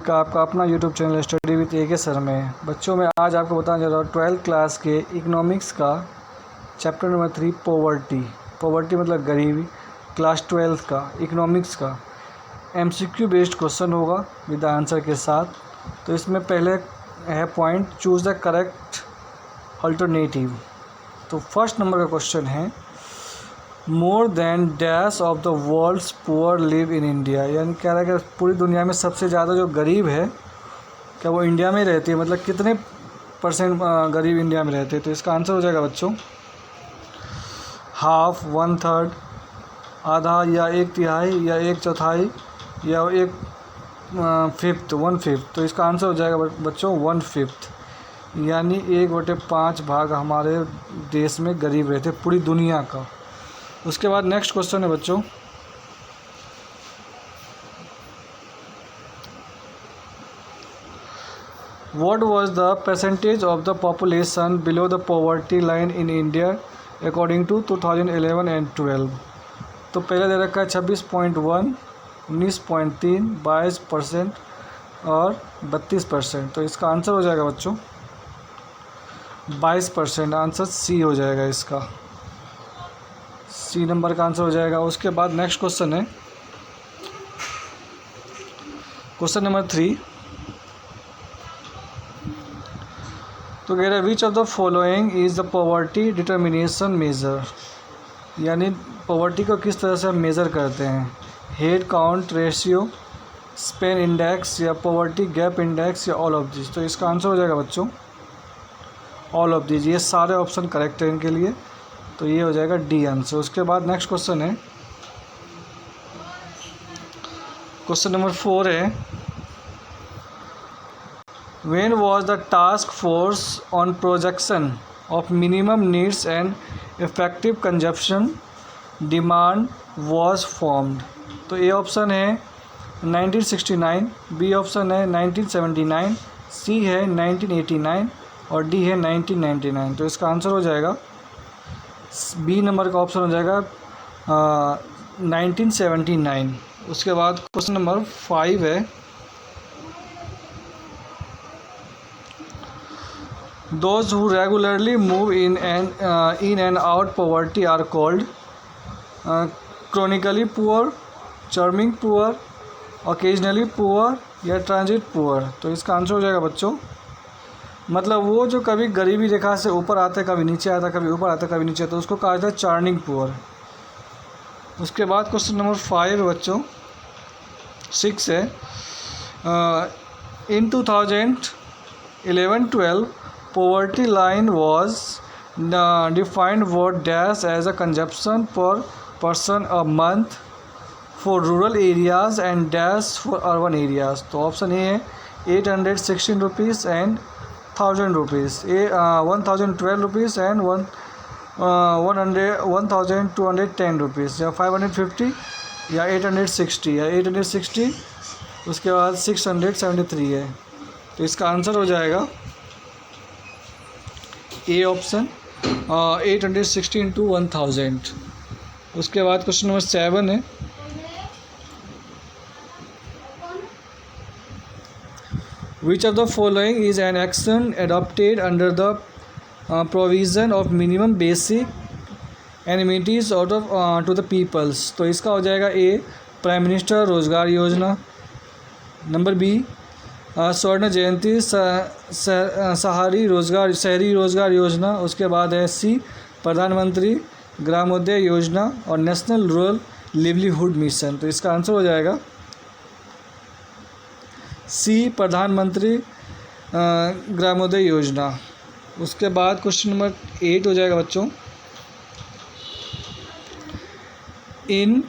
का आपका अपना यूट्यूब चैनल स्टडी विद ए के सर में। बच्चों में आज आपको बताने जा रहा हूँ 12th क्लास के इकोनॉमिक्स का चैप्टर नंबर 3 पॉवर्टी मतलब गरीबी। क्लास 12th का इकोनॉमिक्स का MCQ बेस्ड क्वेश्चन होगा विद आंसर के साथ। तो इसमें पहले है point choose the correct alternative. तो फर्स्ट नंबर का क्वेश्चन है more than dash of the world's poor live in India, यानी कह रहा है कि पूरी दुनिया में सबसे ज़्यादा जो गरीब है क्या वो इंडिया में रहती है, मतलब कितने % गरीब इंडिया में रहते हैं। तो इसका आंसर हो जाएगा बच्चों हाफ, 1/3, आधा या 1/3 या 1/4 या 1/5, 1/5। तो इसका आंसर हो जाएगा बच्चों 1/5, यानी 1/5 भाग हमारे देश में गरीब रहते पूरी दुनिया का। उसके बाद नेक्स्ट क्वेश्चन है बच्चों what was the percentage of the population below the poverty line in India according to 2011 and 12। तो पहले दे रखा है 26.1, 19.3, 22% और 32%। तो इसका आंसर हो जाएगा बच्चों 22%। आंसर सी हो जाएगा, इसका सी नंबर का आंसर हो जाएगा। उसके बाद नेक्स्ट क्वेश्चन है क्वेश्चन नंबर 3। तो कह रहा है which of the following is the poverty determination measure, यानी पॉवर्टी को किस तरह से हम मेज़र करते हैं। Head count ratio, Sen index या पॉवर्टी गैप इंडेक्स या ऑल ऑफ दिस। तो इसका आंसर हो जाएगा बच्चों ऑल ऑफ दिस। ये सारे ऑप्शन करेक्ट हैं इनके लिए, तो ये हो जाएगा डी आंसर। उसके बाद नेक्स्ट क्वेश्चन है क्वेश्चन नंबर 4 है when was the task force on projection of minimum needs and effective consumption demand was formed. तो ए ऑप्शन है 1969, बी ऑप्शन है 1979, सी है 1989 और डी है 1999। तो इसका आंसर हो जाएगा बी नंबर का ऑप्शन हो जाएगा 1979। उसके बाद क्वेश्चन नंबर 5 है those who regularly move in and out poverty are called chronically poor, churning poor, occasionally poor या ट्रांजिट पुअर। तो इसका आंसर हो जाएगा बच्चों मतलब वो जो कभी गरीबी रेखा से ऊपर आता है, कभी नीचे आता है, कभी ऊपर आता है, कभी नीचे आता है, तो उसको कहा जाता है चार्निंग पुअर। उसके बाद क्वेश्चन नंबर 5 बच्चों 6 है in 2011-12 poverty line was defined what dash as a consumption per person a month for rural areas and dash for urban areas. तो ऑप्शन ए है 816 rupees and 1000 rupees, 1012 rupees and 1210 rupees या 550 या 860 या 860। उसके बाद 673 है। तो इसका आंसर हो जाएगा ए ऑप्शन 860 इंटू 1000। उसके बाद क्वेश्चन नंबर 7 है Which of the following is an action adopted under the provision of minimum basic amenities out of to the peoples। तो इसका हो जाएगा ए प्राइम मिनिस्टर रोजगार योजना, नंबर बी स्वर्ण जयंती शहरी रोजगार योजना। उसके बाद है सी प्रधानमंत्री ग्रामोदय योजना और नेशनल रूरल लिवलीहुड मिशन। तो इसका आंसर हो जाएगा सी प्रधानमंत्री ग्रामोदय योजना। उसके बाद क्वेश्चन नंबर 8 हो जाएगा बच्चों in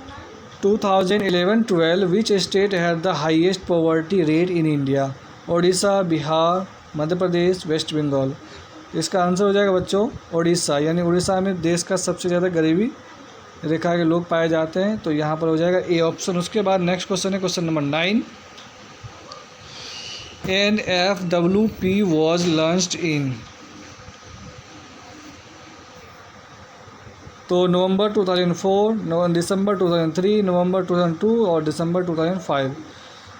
2011-12 which state had the highest poverty rate in India, Odisha, Bihar, Madhya Pradesh, West Bengal. इसका आंसर हो जाएगा बच्चों ओडिशा, यानी उड़ीसा में देश का सबसे ज़्यादा गरीबी रेखा के लोग पाए जाते हैं। तो यहाँ पर हो जाएगा ए ऑप्शन। उसके बाद नेक्स्ट क्वेश्चन है question number 9 NFWP was launched in। तो नवंबर 2004, दिसंबर 2003, नवंबर 2002 और दिसंबर 2005।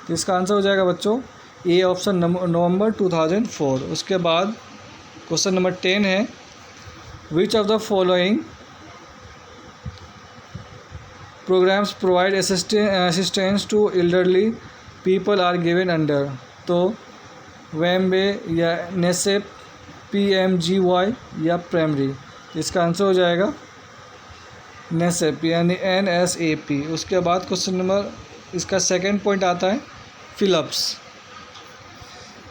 तो इसका आंसर हो जाएगा बच्चों ए ऑप्शन नवंबर 2004। उसके बाद क्वेश्चन नंबर 10 है, which of the following programmes provide assistance to elderly people are given under. तो वेम्बे या नेसेप, PMGY या प्राइमरी। इसका आंसर हो जाएगा नेसेप यानी NSAP। उसके बाद क्वेश्चन नंबर इसका सेकंड पॉइंट आता है फिलअप्स।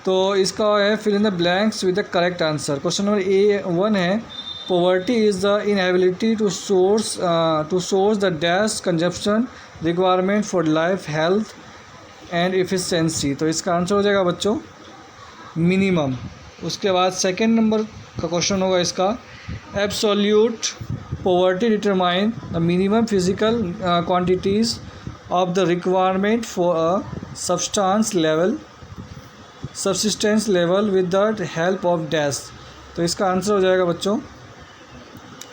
तो इसका है fill in the blanks with the correct answer. Question number A1 है, poverty is the inability to source the dash consumption requirement for life health and efficiency. तो इसका answer हो जाएगा बच्चों मिनिमम। उसके बाद सेकंड नंबर का क्वेश्चन होगा इसका, absolute poverty determine the minimum physical quantities of the requirement for a subsistence level with the help of dash. तो इसका आंसर हो जाएगा बच्चों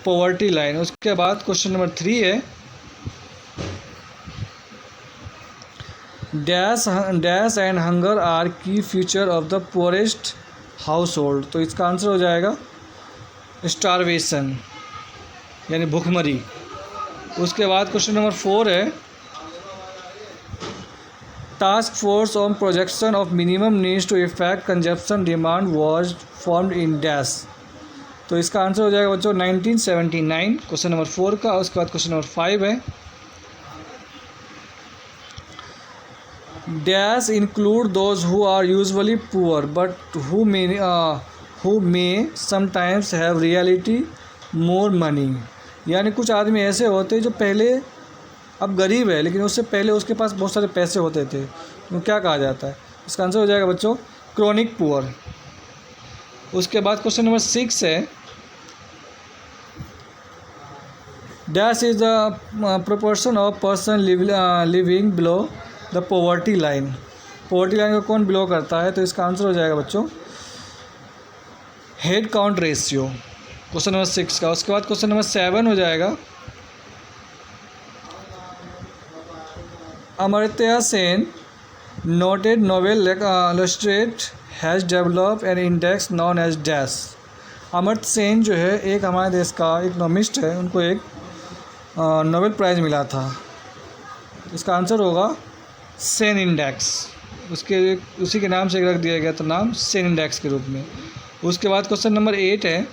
पॉवर्टी लाइन। उसके बाद क्वेश्चन नंबर 3 है, डैश एंड हंगर आर की feature of the poorest house hold. तो इसका आंसर हो जाएगा स्टारवेशन यानी भुखमरी। उसके बाद क्वेश्चन नंबर 4 है, task force on projection of minimum needs to effect consumption demand was formed in dash. तो इसका आंसर हो जाएगा बच्चों 1979 क्वेश्चन नंबर 4 का। उसके बाद क्वेश्चन नंबर 5 है, dash include those who are usually poor but who may sometimes have reality more money. यानी कुछ आदमी ऐसे होते हैं जो पहले अब गरीब है लेकिन उससे पहले उसके पास बहुत सारे पैसे होते थे, तो क्या कहा जाता है? इसका आंसर हो जाएगा बच्चों क्रॉनिक पुअर। उसके बाद क्वेश्चन नंबर 6 है, dash is the proportion of person living below the poverty line. Poverty line को कौन बिलो करता है? तो इसका आंसर हो जाएगा बच्चों head count ratio, question number 6 का। उसके बाद क्वेश्चन नंबर 7 हो जाएगा, अमर्त्य सेन नोटेड नोवेल इलस्ट्रेट has develop an index known as dash. Amartya Sen जो है एक हमारे देश का इकोनॉमिस्ट है, उनको एक नोबेल प्राइज़ मिला था। इसका आंसर होगा सेन इंडेक्स। उसी के नाम से रख दिया गया था नाम सेन इंडेक्स के रूप में। उसके बाद क्वेश्चन नंबर 8 है,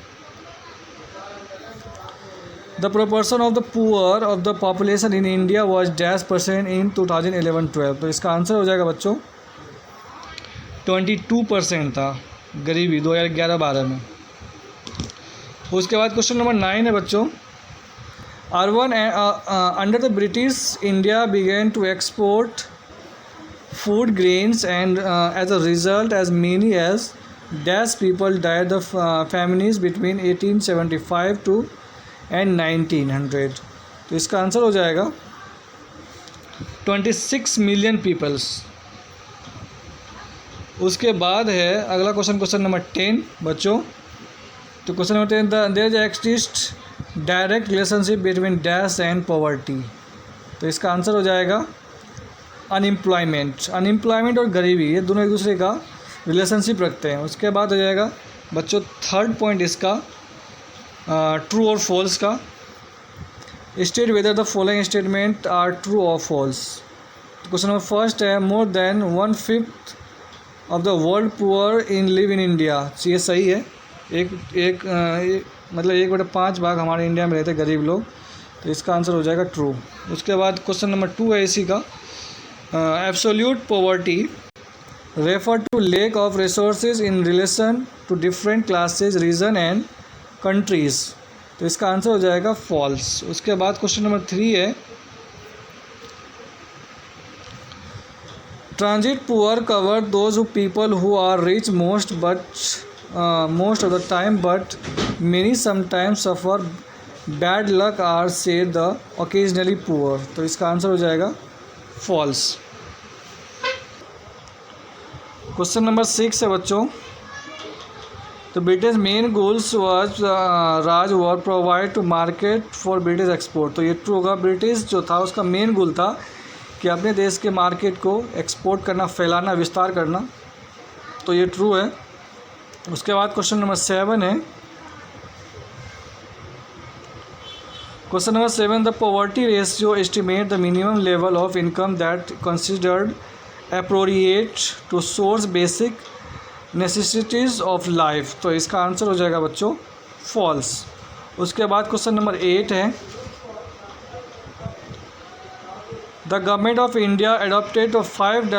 the proportion of the poor of the population in India was -% इन 2011-12। तो इसका आंसर हो जाएगा बच्चों 22% था गरीबी 2011-12 में। उसके बाद क्वेश्चन नंबर 9 है बच्चों, urban under the British India began to export food grains and as a result as many as dash people died the families between 1875 to and 1900। तो इसका आंसर हो जाएगा 26 मिलियन पीपल्स। उसके बाद है अगला क्वेश्चन नंबर 10 बच्चों। तो question number 10, there is exist direct relationship between dash and poverty. तो इसका आंसर हो जाएगा अनएम्प्लॉयमेंट और गरीबी, ये दोनों एक दूसरे का रिलेशनशिप रखते हैं। उसके बाद हो जाएगा बच्चों थर्ड पॉइंट इसका ट्रू और फॉल्स का, state whether the following statement are true और फॉल्स। क्वेश्चन नंबर फर्स्ट है, more than 1/5 of the world poor in live in India. ये सही है, मतलब 1/5 भाग हमारे इंडिया में रहते हैं गरीब लोग। तो इसका आंसर हो जाएगा ट्रू। उसके बाद क्वेश्चन नंबर 2 है इसी का, absolute poverty refer to lack of resources in relation to different classes region and countries. तो इसका आंसर हो जाएगा फॉल्स। उसके बाद क्वेश्चन नंबर 3 है, transit poor cover those people who are rich most of the time but many sometimes suffer bad luck are say the occasionally poor. तो इसका answer हो जाएगा फॉल्स। क्वेश्चन नंबर 6 है बच्चों, तो British main goals was Raj war provide to market for British export. तो ये true होगा, ब्रिटिश जो था उसका मेन गोल था कि अपने देश के मार्केट को एक्सपोर्ट करना, फैलाना, विस्तार करना। तो ये ट्रू है। उसके बाद क्वेश्चन नंबर 7 है, question number 7, the poverty ratio estimate the minimum level of income that considered appropriate to source basic necessities of life. तो इसका आंसर हो जाएगा बच्चों फॉल्स। उसके बाद क्वेश्चन नंबर 8 है, the government of India adopted 5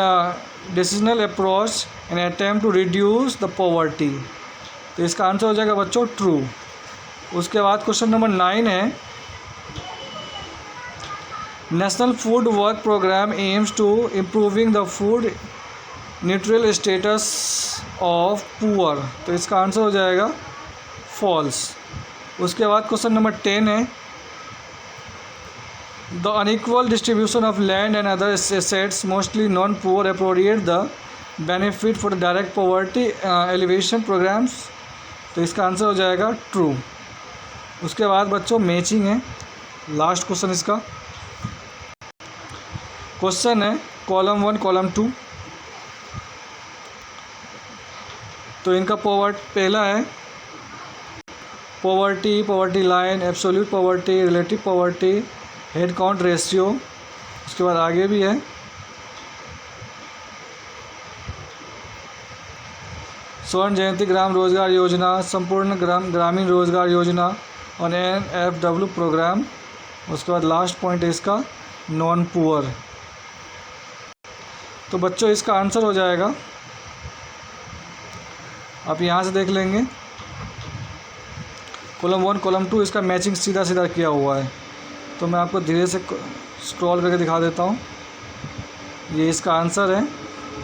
decisional approach an attempt to reduce the poverty. तो इसका आंसर हो जाएगा बच्चों ट्रू। उसके बाद क्वेश्चन नंबर 9 है, national food work programme aims to improving the food nutritional status of poor. तो इसका आंसर हो जाएगा फॉल्स। उसके बाद क्वेश्चन नंबर 10 है, the unequal distribution of land and other assets mostly non poor appropriate the benefit for direct poverty elevation programmes. तो इसका answer हो जाएगा ट्रू। उसके बाद बच्चों मैचिंग है, लास्ट क्वेश्चन इसका। क्वेश्चन है कॉलम 1 कॉलम 2। तो इनका पहला है poverty, poverty line, absolute poverty, relative poverty, head count ratio. उसके बाद आगे भी है स्वर्ण जयंती ग्राम रोजगार योजना, संपूर्ण ग्रामीण रोजगार योजना और NFW प्रोग्राम। उसके बाद लास्ट पॉइंट है इसका नॉन पुअर। तो बच्चों इसका आंसर हो जाएगा, आप यहाँ से देख लेंगे, कॉलम 1 कॉलम 2 इसका मैचिंग सीधा सीधा किया हुआ है। तो मैं आपको धीरे से स्क्रॉल करके दिखा देता हूँ। ये इसका आंसर है,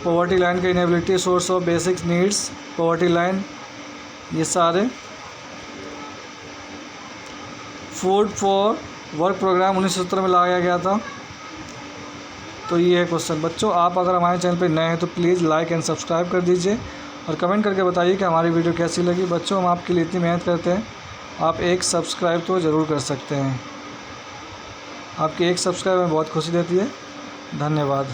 पॉवर्टी लाइन का inability, source of basic needs, poverty line, ये सारे फूड फॉर वर्क प्रोग्राम 1970 में लाया गया था। तो ये है क्वेश्चन। बच्चों आप अगर हमारे चैनल पर नए हैं तो प्लीज़ लाइक एंड सब्सक्राइब कर दीजिए और कमेंट करके बताइए कि हमारी वीडियो कैसी लगी। बच्चों हम आपके लिए इतनी मेहनत करते हैं, आप एक सब्सक्राइब तो ज़रूर कर सकते हैं। आपकी एक सब्सक्राइब हमें बहुत खुशी देती है। धन्यवाद।